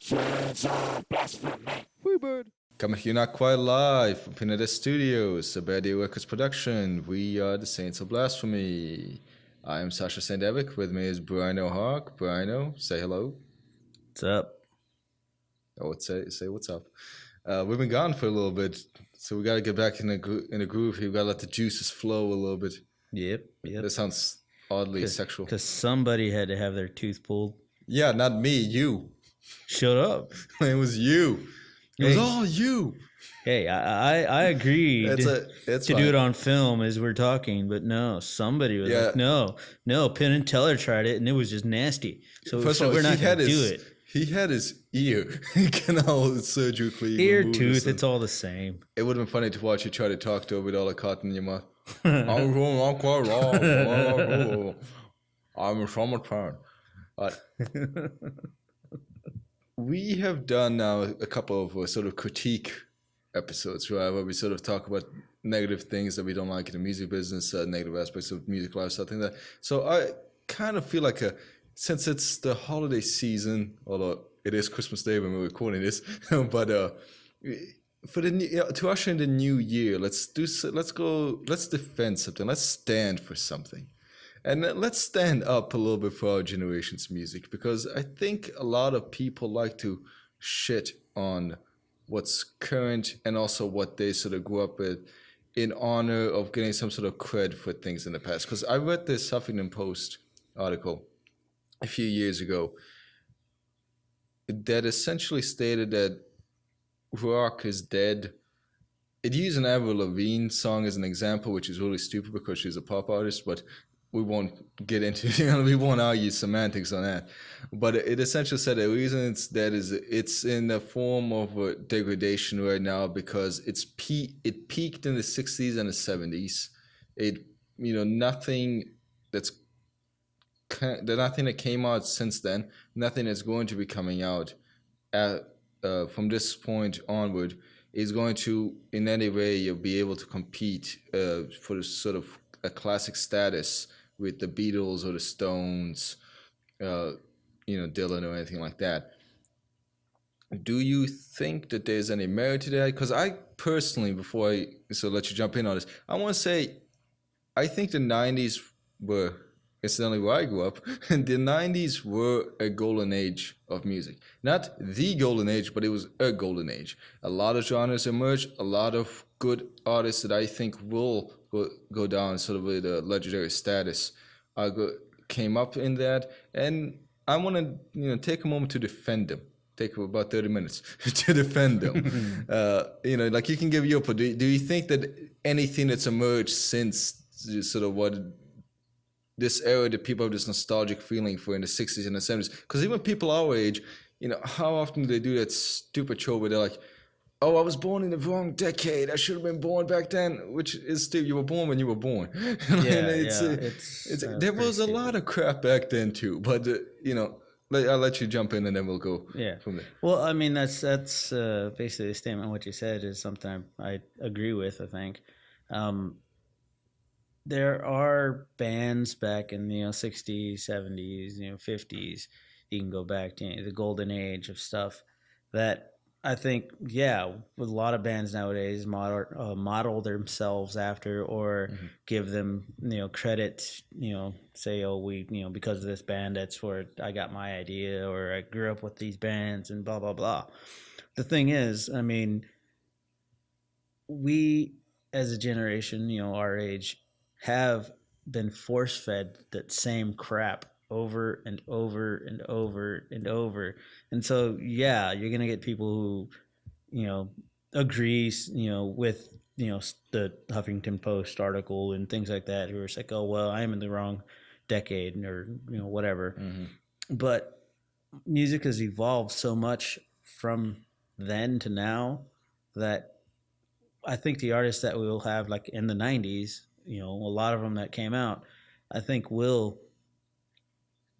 Blasphemy. Freebird. Coming to you not quite live from Pineda Studios, a Bad Day Records production. We are the Saints of Blasphemy. I am Sascha Saintevic. With me is Briano Hawk. Briano, say hello. What's up? Oh, say what's up. We've been gone for a little bit, so we got to get back in the groove here. We got to let the juices flow a little bit. Yep. That sounds oddly sexual. Because somebody had to have their tooth pulled. Yeah, not me, you. Shut up. It was you. It was all you. Hey, I agreed to do it on film as we're talking, but no, somebody was like, no, Penn and Teller tried it, and it was just nasty. So we're not going to do it. He had his ear canal surgically ear, removed. tooth, it's all the same. It would have been funny to watch you try to talk to her with all the cotton in your mouth. I'm quite wrong. I'm from turn. We have done now a couple of sort of critique episodes, right, where we sort of talk about negative things that we don't like in the music business, negative aspects of music lifestyle, things like that. So I kind of feel like since it's the holiday season, although it is Christmas Day when we're recording this, but for to usher in the new year, let's defend something, let's stand for something. And let's stand up a little bit for our generation's music, because I think a lot of people like to shit on what's current and also what they sort of grew up with in honor of getting some sort of cred for things in the past. Because I read this Huffington Post article a few years ago that essentially stated that rock is dead. It used an Avril Lavigne song as an example, which is really stupid because she's a pop artist, but we won't get into, we won't argue semantics on that. But it essentially said the reason it's dead is it's in the form of degradation right now because it peaked in the 60s and the 70s. Nothing that came out since then, nothing that's going to be coming out from this point onward is going to in any way be able to compete for sort of a classic status with the Beatles or the Stones, Dylan or anything like that. Do you think that there's any merit to that? Because I personally, before I let you jump in on this, I want to say I think the 90s were, incidentally where I grew up, and the 90s were a golden age of music. Not the golden age, but it was a golden age. A lot of genres emerged, a lot of good artists that I think will go down sort of with a legendary status came up in that. And I want to take a moment to defend them. Take about 30 minutes to defend them. Like you can give your opinion. Do you think that anything that's emerged since sort of what this era that people have this nostalgic feeling for in the 60s and the 70s, because even people our age, how often do they do that stupid trope where they're like, oh, I was born in the wrong decade, I should have been born back then, which is still, you were born when you were born. There was a lot of crap back then too, but I'll let you jump in and then we'll go from there. Well, I mean, that's basically the statement. What you said is something I agree with, I think. There are bands back in the 60s, 70s, 50s. You can go back to the golden age of stuff that I think, with a lot of bands nowadays model themselves after or give them, credit, say, because of this band, that's where I got my idea, or I grew up with these bands and blah, blah, blah. The thing is, I mean, we as a generation, our age, have been force-fed that same crap over and over and over and over. And so, you're going to get people who, agree, with, the Huffington Post article and things like that, who are like, oh, well, I'm in the wrong decade or, whatever. Mm-hmm. But music has evolved so much from then to now that I think the artists that we will have, like in the 90s, a lot of them that came out, I think will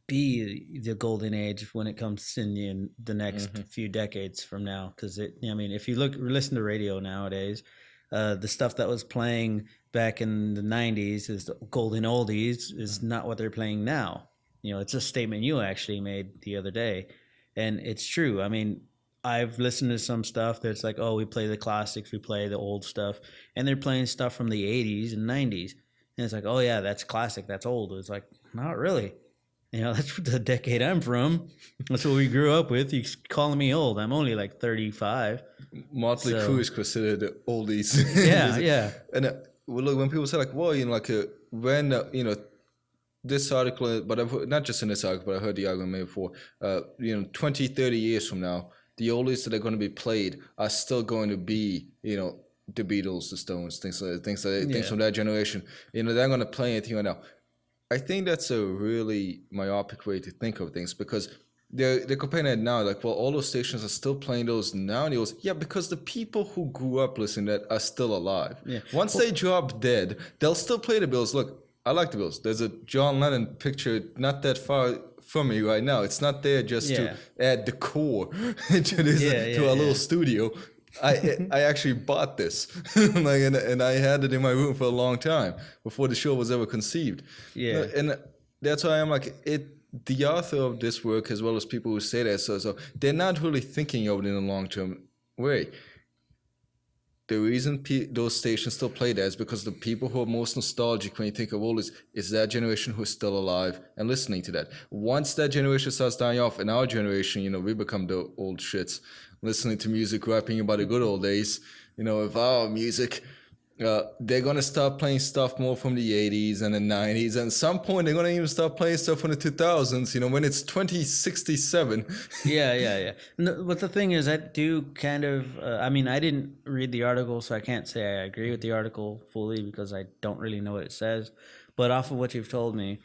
be the golden age when it comes in the next few decades from now. Because if you listen to radio nowadays, the stuff that was playing back in the 90s is the golden oldies is not what they're playing now. It's a statement you actually made the other day. And it's true. I mean, I've listened to some stuff that's like, oh, we play the classics, we play the old stuff, and they're playing stuff from the 80s and 90s. And it's like, oh, yeah, that's classic, that's old. It's like, not really. That's the decade I'm from. That's what we grew up with. You're calling me old. I'm only like 35. Motley Crue is considered the oldies. Yeah, yeah. And look, when people say like, well, when this article, but I've not just in this article, but I heard the argument made before. 20, 30 years from now, the oldies that are going to be played are still going to be, the Beatles, the Stones, things from that generation. They're going to play anything right now. I think that's a really myopic way to think of things, because they're comparing it now, like, well, all those stations are still playing those now, and it was, because the people who grew up listening to that are still alive. Yeah. Once they drop dead, they'll still play the Beatles. Look, I like the Beatles. There's a John Lennon picture not that far from me right now. It's not there just to add decor to our little studio. I actually bought this, and I had it in my room for a long time before the show was ever conceived. Yeah, and that's why I'm like it. The author of this work, as well as people who say that, so they're not really thinking of it in a long-term way. The reason those stations still play that is because the people who are most nostalgic when you think of old is that generation who's still alive and listening to that. Once that generation starts dying off, in our generation, we become the old shits, listening to music, rapping about the good old days, of our music. They're going to start playing stuff more from the 80s and the 90s. And at some point, they're going to even start playing stuff from the 2000s, when it's 2067. Yeah. No, but the thing is, I do kind of, I didn't read the article, so I can't say I agree with the article fully because I don't really know what it says. But off of what you've told me,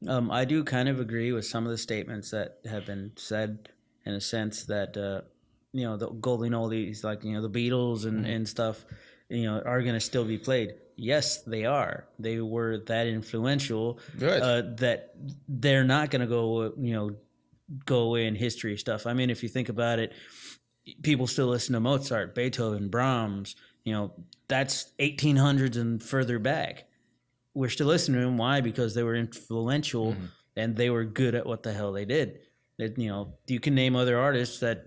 I do kind of agree with some of the statements that have been said, in a sense that, the golden oldies, like, the Beatles and stuff, are going to still be played. Yes, they are. They were that influential that they're not going to go away in history stuff. If you think about it, people still listen to Mozart, Beethoven, Brahms. That's 1800s and further back. We're still listening to them. Why? Because they were influential and they were good at what the hell they did. You can name other artists that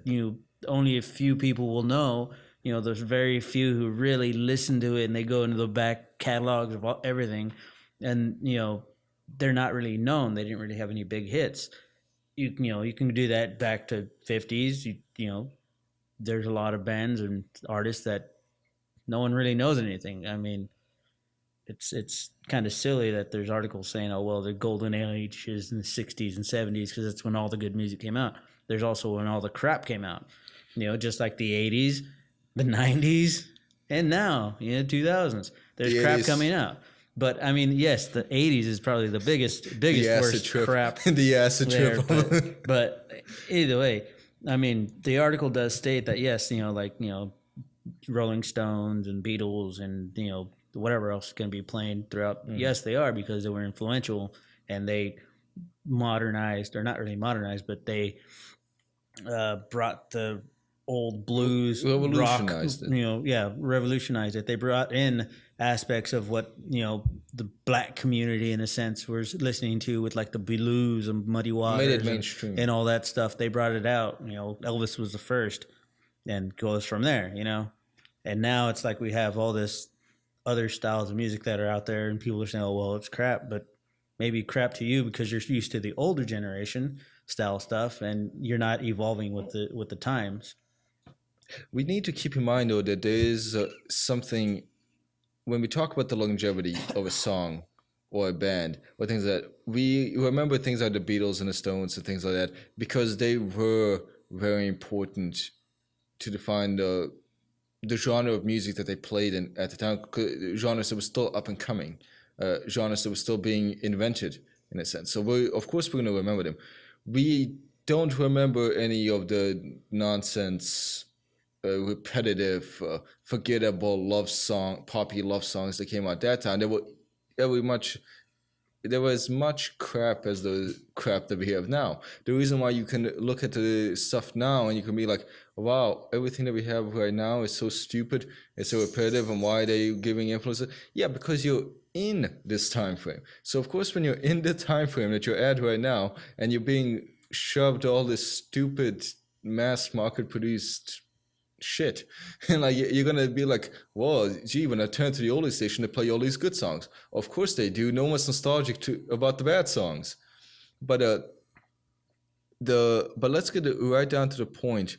only a few people will know. There's very few who really listen to it and they go into the back catalogs of everything, and they're not really known. They didn't really have any big hits. You can do that back to 50s. There's a lot of bands and artists that no one really knows anything. It's kind of silly that there's articles saying, oh, well, the golden age is in the 60s and 70s because that's when all the good music came out. There's also when all the crap came out, just like the 80s, the 90s, and now, 2000s. There's crap coming out. But, yes, the 80s is probably the biggest worst trip. Crap. The acid there, trip. but either way, the article does state that, yes, Rolling Stones and Beatles and, whatever else is going to be playing throughout. Yes, they are, because they were influential and they modernized, or not really modernized, but they brought the old blues, revolutionized rock, revolutionized it. They brought in aspects of what, the black community, in a sense, was listening to, with like the blues and Muddy Waters. Made it mainstream. And all that stuff. They brought it out. Elvis was the first, and goes from there, And now it's like we have all this other styles of music that are out there, and people are saying, oh, well, it's crap, but maybe crap to you because you're used to the older generation style stuff and you're not evolving with the times. We need to keep in mind, though, that there is something, when we talk about the longevity of a song or a band or things like that, we remember things like the Beatles and the Stones and things like that because they were very important to define the genre of music that they played in at the time, genres that were still up and coming, genres that were still being invented, in a sense. So, of course, we're going to remember them. We don't remember any of the nonsense, repetitive, forgettable poppy love songs that came out at that time. There was much crap as the crap that we have now. The reason why you can look at the stuff now and you can be like, wow, everything that we have right now is so stupid, it's so repetitive, and why are they giving influence? Yeah, because you're in this time frame. So of course, when you're in the time frame that you're at right now, and you're being shoved all this stupid mass market produced shit. And like you're gonna be like, well, gee, when I turn to the oldie station, they play all these good songs. Of course they do. No one's nostalgic about the bad songs. But but let's get right down to the point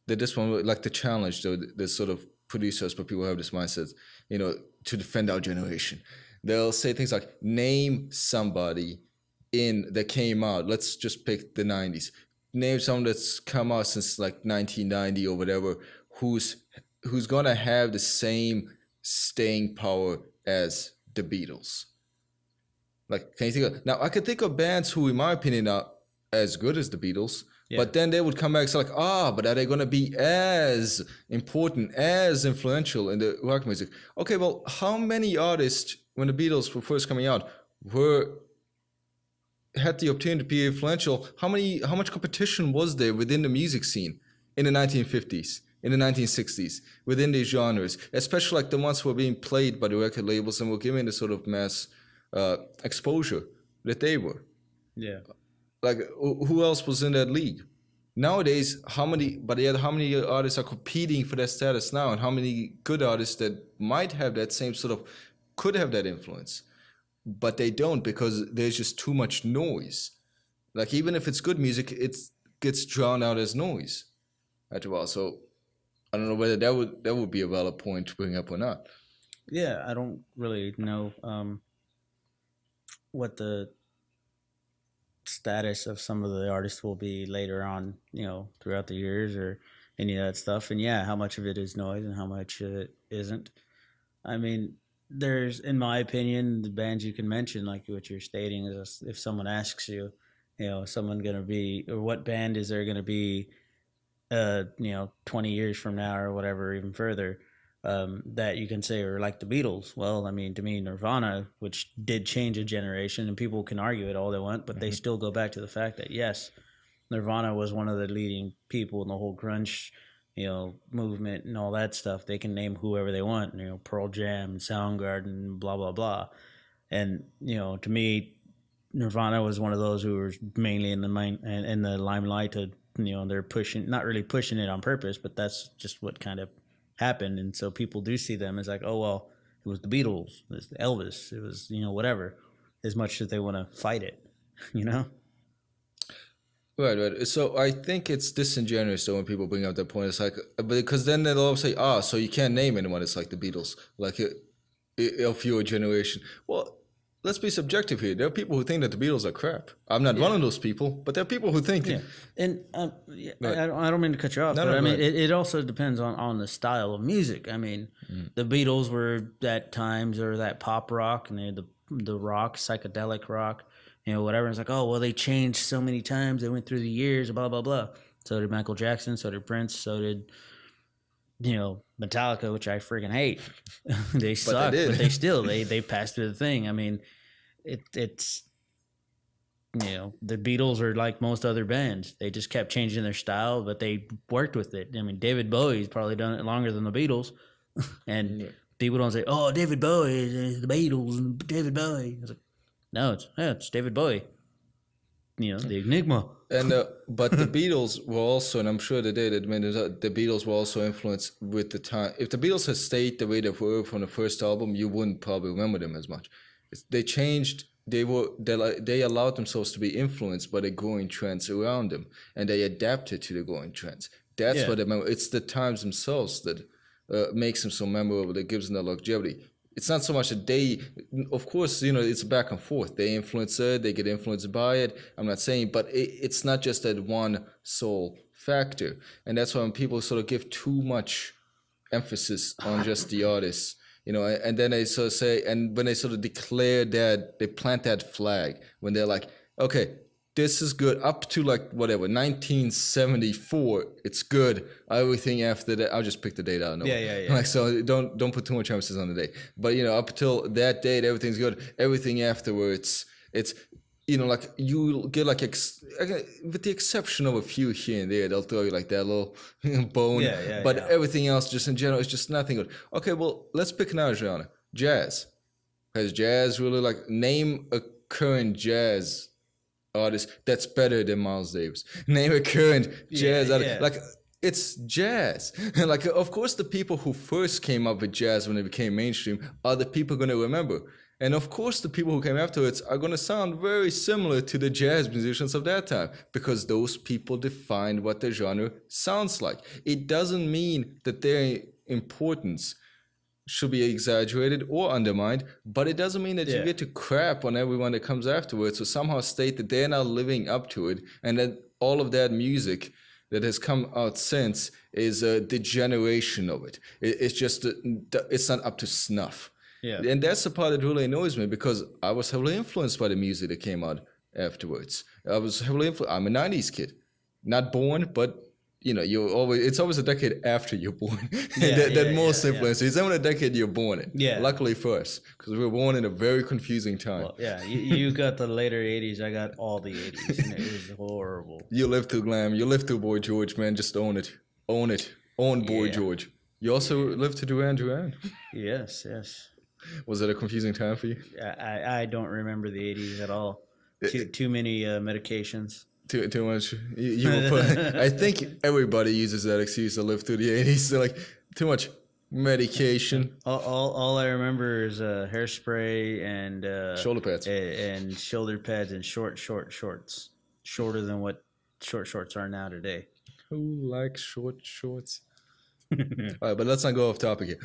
that this one, like the challenge, the sort of producers, but people have this mindset, to defend our generation. They'll say things like, name somebody that came out. Let's just pick the 90s. Name someone that's come out since like 1990 or whatever, who's gonna have the same staying power as the Beatles. Like, can you think of, now I could think of bands who, in my opinion, are as good as the Beatles, but then they would come back and say like, but are they going to be as important, as influential in the rock music? Okay, well, how many artists, when the Beatles were first coming out, had the opportunity to be influential? How much competition was there within the music scene in the 1950s, in the 1960s, within these genres, especially like the ones who were being played by the record labels and were given the sort of mass exposure that they were? Yeah. Like, who else was in that league? Nowadays, how many artists are competing for that status now, and how many good artists that might have that same sort of, could have that influence, but they don't because there's just too much noise. Like, even if it's good music, it gets drowned out as noise after a while. So I don't know whether that would be a valid point to bring up or not. Yeah, I don't really know what the status of some of the artists will be later on, throughout the years or any of that stuff. And yeah, how much of it is noise and how much it isn't. I mean, there's, in my opinion, the bands you can mention, like what you're stating, is if someone asks you, someone going to be, or what band is there going to be, 20 years from now or whatever, even further, that you can say, or like the Beatles. Well, I mean, to me, Nirvana, which did change a generation, and people can argue it all they want, but they still go back to the fact that yes, Nirvana was one of the leading people in the whole grunge, movement and all that stuff. They can name whoever they want, Pearl Jam, Soundgarden, blah blah blah. And to me, Nirvana was one of those who was mainly in the limelight. They're not really pushing it on purpose, but that's just what kind of happened. And so people do see them as like, oh well, it was the Beatles, it was Elvis, it was whatever, as much as they want to fight it. Right. So I think it's disingenuous though when people bring up that point. It's like, because then they'll all say, so you can't name anyone that's like the Beatles, like of your generation. Well, let's be subjective here. There are people who think that the Beatles are crap. I'm not one of those people, but there are people who think. Yeah. And I don't mean to cut you off, but I mean, it also depends on the style of music. I mean, the Beatles were at times, or that pop rock, and the rock, psychedelic rock, whatever. It's like, oh, well, they changed so many times. They went through the years, blah, blah, blah. So did Michael Jackson. So did Prince. So did, Metallica, which I friggin' hate. They suck, but they still, they passed through the thing. I mean, it's, the Beatles are like most other bands. They just kept changing their style, but they worked with it. I mean, David Bowie's probably done it longer than the Beatles. And people don't say, oh, David Bowie is the Beatles and David Bowie. It's like, no, it's David Bowie. The Enigma. And but the Beatles were also, and I'm sure they did admit it, the Beatles were also influenced with the time. If the Beatles had stayed the way they were from the first album, you wouldn't probably remember them as much. They changed. They allowed themselves to be influenced by the growing trends around them, and they adapted to the growing trends. That's what it's the times themselves that makes them so memorable. That gives them the longevity. It's not so much that they, of course, it's back and forth. They influence it, they get influenced by it. I'm not saying, but it's not just that one sole factor. And that's why when people sort of give too much emphasis on just the artists, and then they sort of say, and when they sort of declare that, they plant that flag, when they're like, okay, this is good up to like whatever 1974. It's good. Everything after that, I'll just pick the date out. Like, so don't put too much emphasis on the date. But up until that date, everything's good. Everything afterwards, it's like you get like with the exception of a few here and there, they'll throw you like that little bone. But everything else, just in general, is just nothing good. Okay, well, let's pick another genre, jazz. Has jazz really name a current jazz artist that's better than Miles Davis. Name a current jazz artist. yeah. Like, it's jazz. Like, of course, the people who first came up with jazz when it became mainstream are the people going to remember. And of course, the people who came afterwards are going to sound very similar to the jazz musicians of that time because those people defined what the genre sounds like. It doesn't mean that their importance should be exaggerated or undermined, but it doesn't mean that you get to crap on everyone that comes afterwards or somehow state that they're not living up to it and that all of that music that has come out since is a degeneration of it. It's just, it's not up to snuff. Yeah. And that's the part that really annoys me because I was heavily influenced by the music that came out afterwards. I was heavily influenced. I'm a 90s kid. Not born, but you know, it's always a decade after you're born. that most influence. It's only a decade you're born in. Yeah. Luckily for us, because we were born in a very confusing time. Well, yeah, you got the later 80s. I got all the 80s, and it was horrible. You lived through glam. You lived through Boy George, man. Just own it. Own it. Own Boy George. You also lived to Duran Duran. Yes. Was it a confusing time for you? I don't remember the 80s at all. Too many medications. Too much. I think everybody uses that excuse to live through the 80s. They're like, too much medication. All I remember is hairspray and shoulder pads. And shoulder pads and short shorts. Shorter than what short shorts are now today. Who likes short shorts? All right, but let's not go off topic here.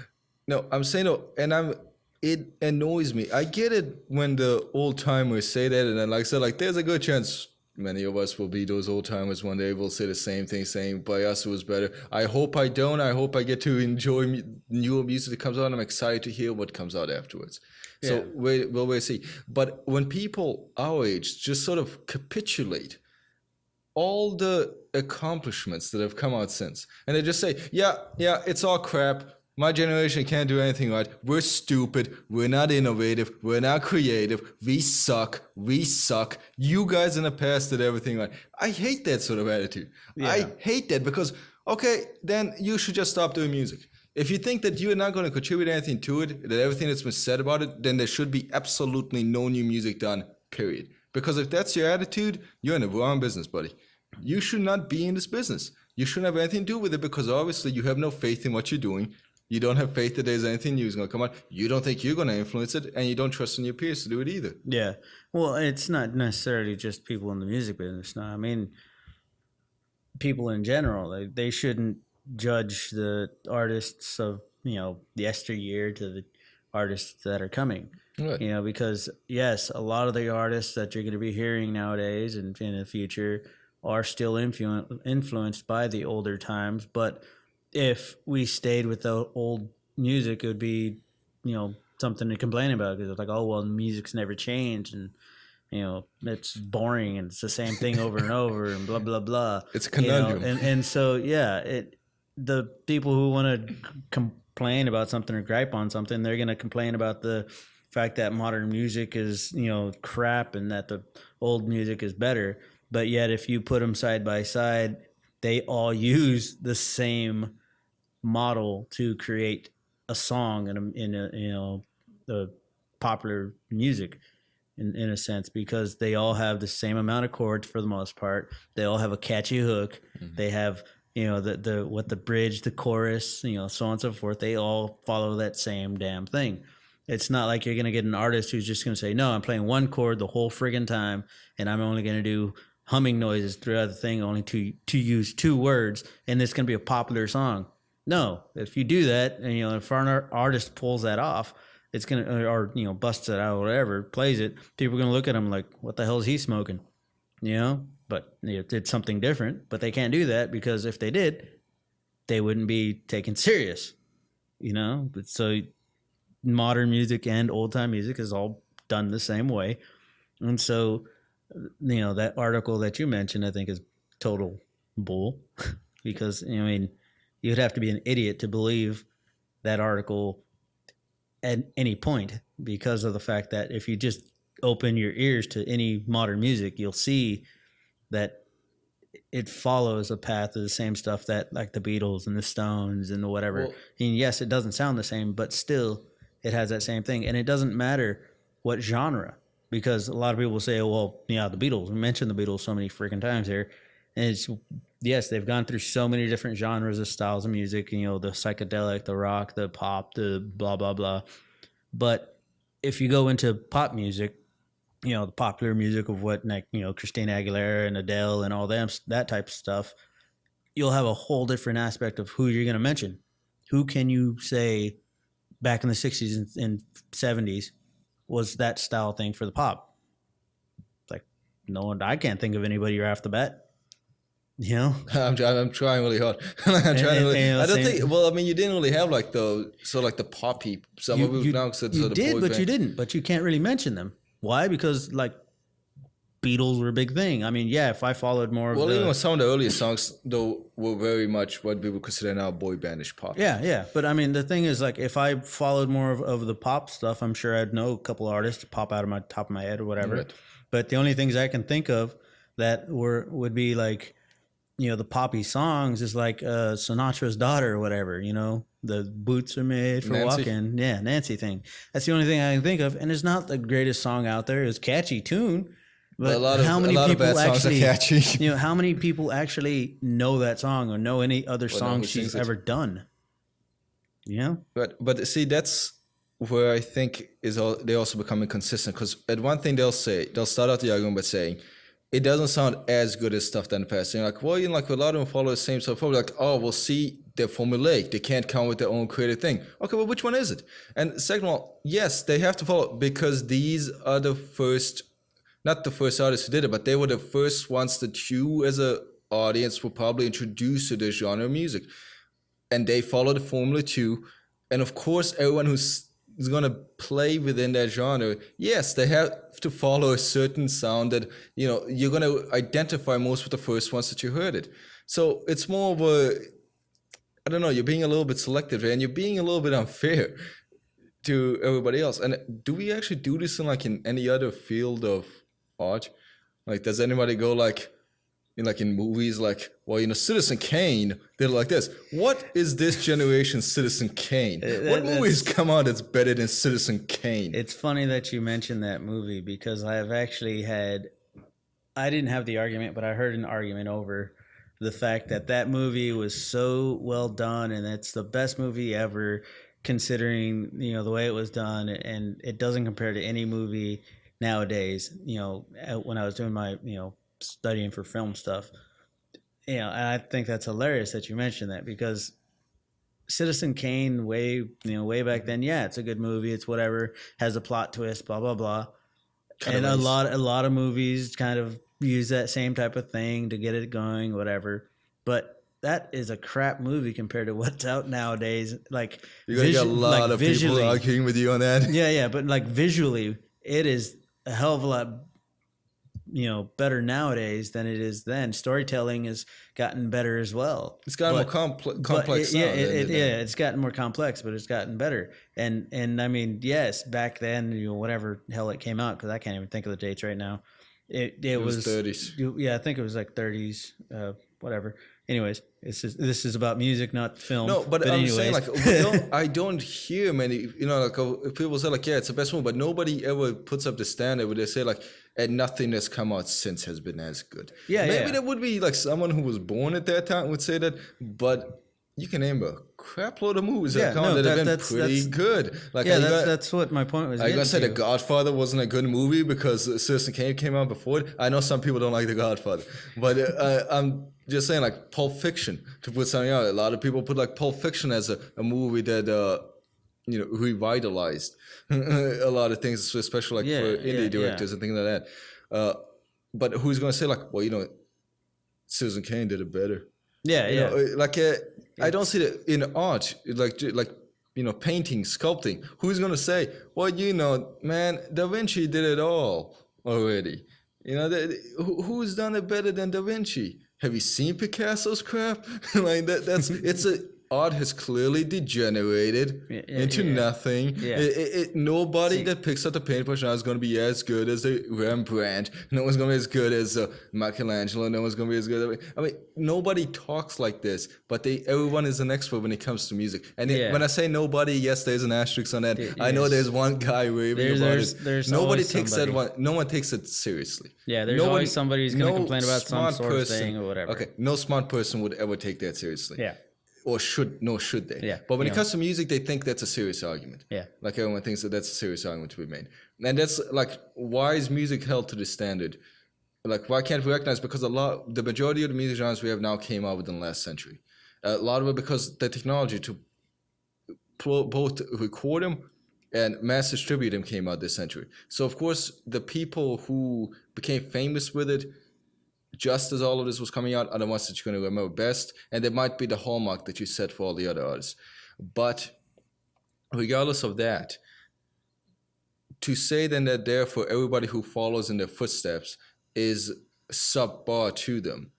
No, I'm saying no, and it annoys me. I get it when the old timers say that, and then like I said, like there's a good chance many of us will be those old timers one day. We'll say the same thing, saying by us it was better. I hope I don't. I hope I get to enjoy newer music that comes out. I'm excited to hear what comes out afterwards. Yeah. So we'll see. But when people our age just sort of capitulate all the accomplishments that have come out since, and they just say, yeah, it's all crap. My generation can't do anything right. We're stupid. We're not innovative. We're not creative. We suck. You guys in the past did everything right. I hate that sort of attitude. Yeah. I hate that because, okay, then you should just stop doing music. If you think that you're not going to contribute anything to it, that everything that's been said about it, then there should be absolutely no new music done, period. Because if that's your attitude, you're in the wrong business, buddy. You should not be in this business. You shouldn't have anything to do with it because obviously you have no faith in what you're doing. You don't have faith that there's anything new is going to come out. You don't think you're going to influence it, and you don't trust in your peers to do it either. Yeah. Well, it's not necessarily just people in the music business. No, I mean, people in general, they shouldn't judge the artists of, the yesteryear to the artists that are coming. Right. Because, yes, a lot of the artists that you're going to be hearing nowadays and in the future are still influenced by the older times, but if we stayed with the old music, it would be, something to complain about because it's like, oh, well, music's never changed and, it's boring and it's the same thing over and over and blah, blah, blah. It's a conundrum. And so, the people who want to complain about something or gripe on something, they're going to complain about the fact that modern music is, crap and that the old music is better. But yet if you put them side by side, they all use the same model to create a song in the popular music in a sense, because they all have the same amount of chords for the most part. They all have a catchy hook. Mm-hmm. They have the bridge, the chorus, so on and so forth. They all follow that same damn thing. It's not like you're gonna get an artist who's just gonna say, no, I'm playing one chord the whole friggin' time and I'm only gonna do humming noises throughout the thing, only to use 2 words, and it's going to be a popular song. No, if you do that, and if an artist pulls that off, it's going to, or busts it out or whatever, plays it, people are going to look at him like, what the hell is he smoking? But it's something different, but they can't do that because if they did, they wouldn't be taken serious, But so modern music and old time music is all done the same way, and so. That article that you mentioned, I think is total bull because, you'd have to be an idiot to believe that article at any point because of the fact that if you just open your ears to any modern music, you'll see that it follows a path of the same stuff that like the Beatles and the Stones and whatever. Well, and yes, it doesn't sound the same, but still it has that same thing. And it doesn't matter what genre, because a lot of people will say, well, yeah, the Beatles. We mentioned the Beatles so many freaking times here, and it's yes, they've gone through so many different genres of styles of music. You know, the psychedelic, the rock, the pop, the blah blah blah. But if you go into pop music, you know, the popular music of what, like, you know, Christina Aguilera and Adele and all them, that type of stuff, you'll have a whole different aspect of who you're going to mention. Who can you say back in the 60s and 70s was that style thing for the pop? Like, no one, I can't think of anybody right off the bat. You know, I'm trying really hard. I'm trying really. I don't think. Well, I mean, you didn't really have like the poppy. Some of it now said you did, but band. you didn't. But you can't really mention them. Why? Because like Beatles were a big thing. I mean, yeah, if I followed more of even some of the earlier songs though were very much what we would consider now boy bandish pop. Yeah. But I mean, the thing is, like, if I followed more of the pop stuff, I'm sure I'd know a couple artists to pop out of my top of my head or whatever. Right. But the only things I can think of that would be like, you know, the poppy songs is like Sinatra's Daughter or whatever, you know, the boots are made for walking. Yeah, Nancy thing. That's the only thing I can think of. And it's not the greatest song out there. It's a catchy tune. But how many people actually, catchy. You know, how many people actually know that song or know any other song she's ever done? You know? But see, that's where I think they also become inconsistent, because at one thing they'll start out the argument by saying, it doesn't sound as good as stuff done in the past. And you're like, well, you know, like a lot of them follow the same stuff. Probably like, oh, we'll see, they're formulaic. They can't come with their own creative thing. Okay, well, which one is it? And second of all, yes, they have to follow, because these are the first, not the first artists who did it, but they were the first ones that you as a audience were probably introduced to this genre of music. And they follow the formula too. And of course, everyone who's going to play within that genre, yes, they have to follow a certain sound that, you know, you're going to identify most with the first ones that you heard it. So it's more of a, I don't know, you're being a little bit selective, and you're being a little bit unfair to everybody else. And do we actually do this in any other field of art? Like, does anybody go in movies, like, well, you know, Citizen Kane did it like this. What is this generation's Citizen Kane? What movies come out that's better than Citizen Kane? It's funny that you mentioned that movie, because I have actually I didn't have the argument, but I heard an argument over the fact that movie was so well done, and it's the best movie ever, considering, you know, the way it was done, and it doesn't compare to any movie nowadays. You know, when I was doing my, you know, studying for film stuff, you know, and I think that's hilarious that you mentioned that, because Citizen Kane way back then, yeah, it's a good movie, it's whatever, has a plot twist, blah blah blah, and a lot of movies kind of use that same type of thing to get it going, whatever. But that is a crap movie compared to what's out nowadays. Like, you're gonna get a lot of people arguing with you on that. Yeah, but like visually, it is a hell of a lot, you know, better nowadays than it is then. Storytelling has gotten better as well. It's gotten more complex. It's gotten more complex, but it's gotten better. And I mean, yes, back then, you know, whatever hell it came out, because I can't even think of the dates right now. It was 30s. Yeah, I think it was like 30s, whatever. Anyways, this is about music, not film. No, but I'm saying, like, I don't hear many, you know, like, people say, like, yeah, it's the best one, but nobody ever puts up the standard where they say, like, and nothing that's come out since has been as good. Yeah, maybe there would be like someone who was born at that time would say that, but you can name a crap load of movies that have been pretty good. Like, yeah, that's what my point was. Are you gonna say The Godfather wasn't a good movie because Citizen Kane came out before it? I know some people don't like The Godfather, but I'm just saying, like, Pulp Fiction, to put something out. A lot of people put like Pulp Fiction as a movie that you know, revitalized a lot of things, especially like for indie directors and things like that. But who's gonna say, like, well, you know, Citizen Kane did it better? Yeah. Like, I don't see that in art, like, you know, painting, sculpting. Who's gonna say, well, you know, man, Da Vinci did it all already? You know, who's done it better than Da Vinci? Have you seen Picasso's crap? Like, it's a art has clearly degenerated into nothing. Yeah. Nobody that picks up the paintbrush now is going to be as good as a Rembrandt. No one's going to be as good as Michelangelo. No one's going to be as good. I mean, nobody talks like this, but everyone is an expert when it comes to music. And when I say nobody, yes, there's an asterisk on that. I know there's one guy raving about it. Nobody takes that one. No one takes it seriously. Yeah, there's always somebody who's going to complain about some sort of thing or whatever. Okay, no smart person would ever take that seriously. Yeah. Or should they? Yeah. But when it comes to music, they think that's a serious argument. Yeah. Like everyone thinks that's a serious argument to be made. And that's like, why is music held to the standard? Like, why can't we recognize? Because the majority of the music genres we have now came out within the last century. A lot of it because the technology to both record them and mass distribute them came out this century. So, of course, the people who became famous with it, just as all of this was coming out, are the ones that you're going to remember best. And they might be the hallmark that you set for all the other artists. But regardless of that, to say then that therefore everybody who follows in their footsteps is subpar to them,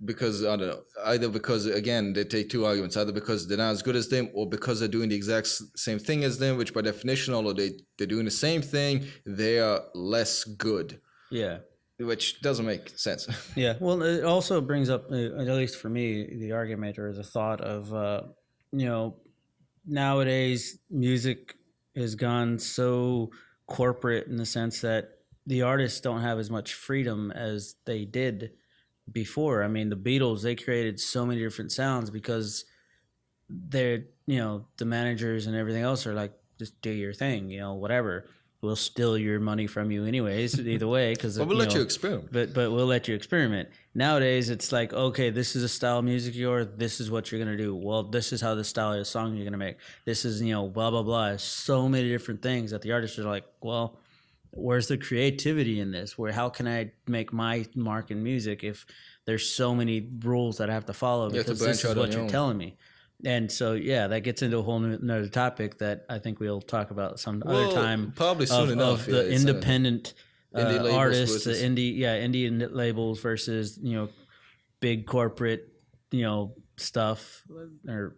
because I don't know, either because, again, they take two arguments, either because they're not as good as them or because they're doing the exact same thing as them, which by definition, although they're doing the same thing, they are less good. Yeah. Which doesn't make sense. Yeah. Well, it also brings up, at least for me, the argument or the thought of, nowadays music has gone so corporate in the sense that the artists don't have as much freedom as they did before. I mean, the Beatles, they created so many different sounds because they're, the managers and everything else are like, just do your thing, whatever. We'll steal your money from you anyways, either way. Cause, but we'll let you experiment. But we'll let you experiment. Nowadays, it's like, okay, this is a style of music this is what you're going to do. Well, this is how the style of song you're going to make. This is, blah, blah, blah. So many different things that the artists are like, well, where's the creativity in this? How can I make my mark in music if there's so many rules that I have to follow because this is what you're telling me? And so, that gets into a whole another topic that I think we'll talk about some other time. Probably soon enough. Of the independent artists, the indie labels versus, big corporate, stuff or,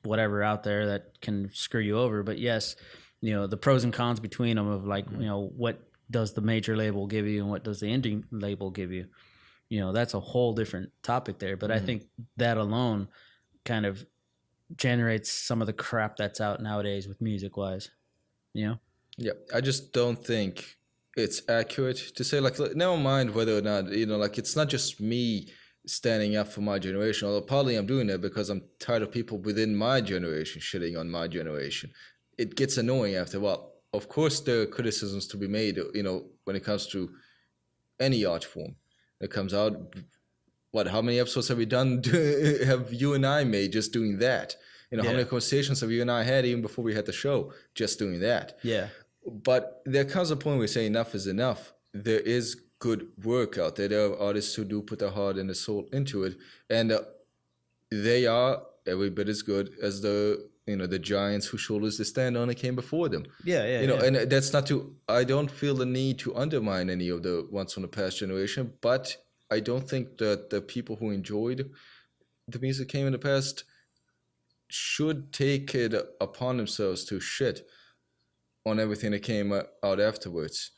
whatever out there that can screw you over. But yes, the pros and cons between them of like, what does the major label give you and what does the indie label give you? That's a whole different topic there. But I think that alone kind of generates some of the crap that's out nowadays with music wise. Yeah, I just don't think it's accurate to say, like, never mind whether or not, like, it's not just me standing up for my generation, although partly I'm doing that because I'm tired of people within my generation shitting on my generation. It gets annoying after a while. Of course, there are criticisms to be made, when it comes to any art form that comes out. How many episodes have we done? Have you and I made just doing that? How many conversations have you and I had even before we had the show just doing that? Yeah. But there comes a point where we say enough is enough. There is good work out there. There are artists who do put their heart and their soul into it, and they are every bit as good as the giants whose shoulders they stand on and came before them. And that's not to. I don't feel the need to undermine any of the ones from the past generation, but I don't think that the people who enjoyed the music came in the past should take it upon themselves to shit on everything that came out afterwards.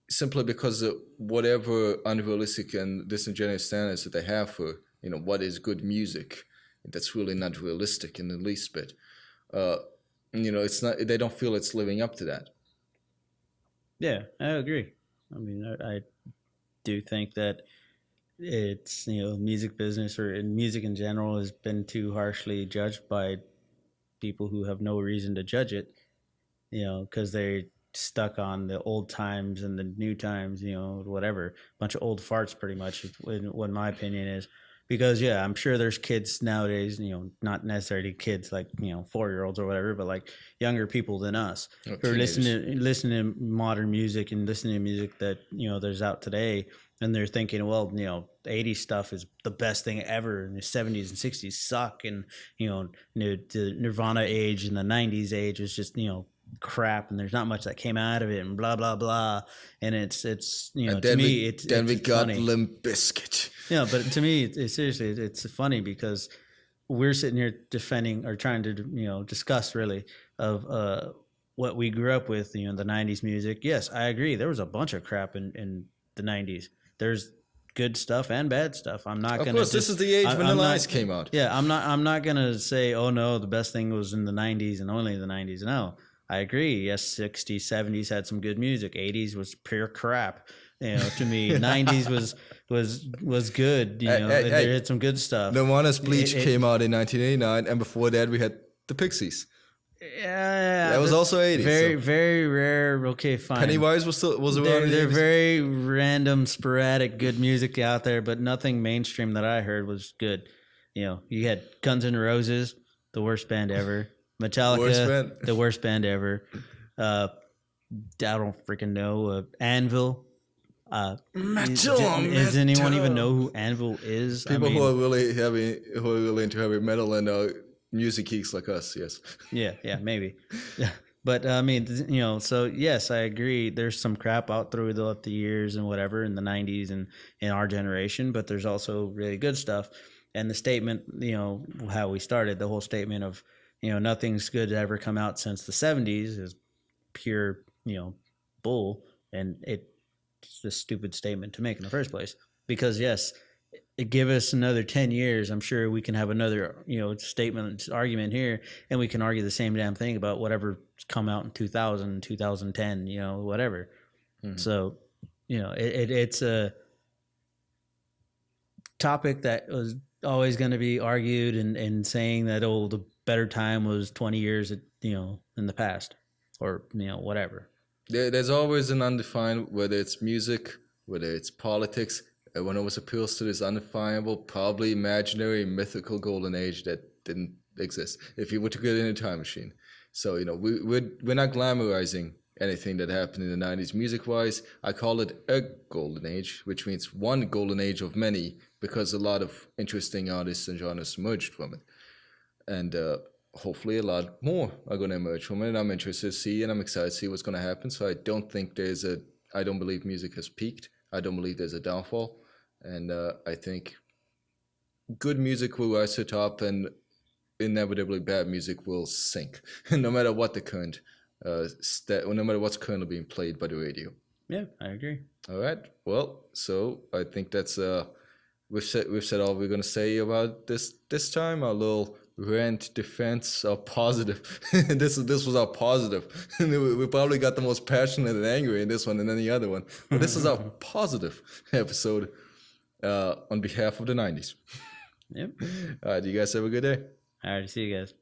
Simply because of whatever unrealistic and disingenuous standards that they have for, what is good music. That's really not realistic in the least bit. It's not. They don't feel it's living up to that. Yeah, I agree. I mean, I do think that it's, music business or music in general has been too harshly judged by people who have no reason to judge it, because they're stuck on the old times and the new times, whatever, a bunch of old farts pretty much, what my opinion is. Because, I'm sure there's kids nowadays, not necessarily kids like, 4-year-olds or whatever, but like younger people than us who are listening to modern music and listening to music that, there's out today. And they're thinking, well, the 80s stuff is the best thing ever. And the 70s and 60s suck. And, the Nirvana age and the 90s age was just, crap, and there's not much that came out of it, and blah blah blah. And it's and to me it's we got funny. Limp Bizkit. Yeah, but to me it's seriously it's funny because we're sitting here defending or trying to discuss really of what we grew up with, the '90s music. Yes, I agree. There was a bunch of crap in the '90s. There's good stuff and bad stuff. I'm not Of gonna. course, this is the age when the lies came out. Yeah, I'm not gonna say, oh no, the best thing was in the '90s and only the '90s. No, I agree. Yes, '60s, '70s had some good music. '80s was pure crap. To me, '90s was good. They had some good stuff. The Wanna's Bleach came out in 1989, and before that we had the Pixies. Yeah, that was also '80s. Very, very rare. Okay, fine. Pennywise was around. They're very random, sporadic, good music out there, but nothing mainstream that I heard was good. You had Guns N' Roses, the worst band ever. Metallica, the worst band ever. I don't freaking know. Anvil. Does anyone even know who Anvil is? People who are really into heavy metal and music geeks like us, yes. Yeah, maybe. But so yes, I agree. There's some crap out throughout the years and whatever in the '90s and in our generation, but there's also really good stuff. And the statement, how we started, the whole statement of, nothing's good to ever come out since the '70s is pure, bull, and it's a stupid statement to make in the first place. Because yes, give us another 10 years, I'm sure we can have another, statement, argument here, and we can argue the same damn thing about whatever's come out in 2000, 2010, whatever. Mm-hmm. So, it's a topic that was always going to be argued and saying that, the better time was 20 years, in the past or, whatever. There's always an undefined, whether it's music, whether it's politics. Everyone always appeals to this undefinable, probably imaginary, mythical golden age that didn't exist if you were to get in a time machine. So, we're not glamorizing anything that happened in the 90s music-wise. I call it a golden age, which means one golden age of many, because a lot of interesting artists and genres emerged from it. And hopefully a lot more are going to emerge from it. And I'm interested to see, and I'm excited to see what's going to happen. So I don't believe music has peaked. I don't believe there's a downfall. And I think good music will rise to the top, and inevitably bad music will sink, no matter what the current, no matter what's currently being played by the radio. Yeah, I agree. All right. Well, so I think that's we've said all we're going to say about this time. Our little rant, defense, our positive. this was our positive. We probably got the most passionate and angry in this one than any other one. But this is our positive episode on behalf of the '90s. Yep. All right, you guys have a good day. All right, see you guys.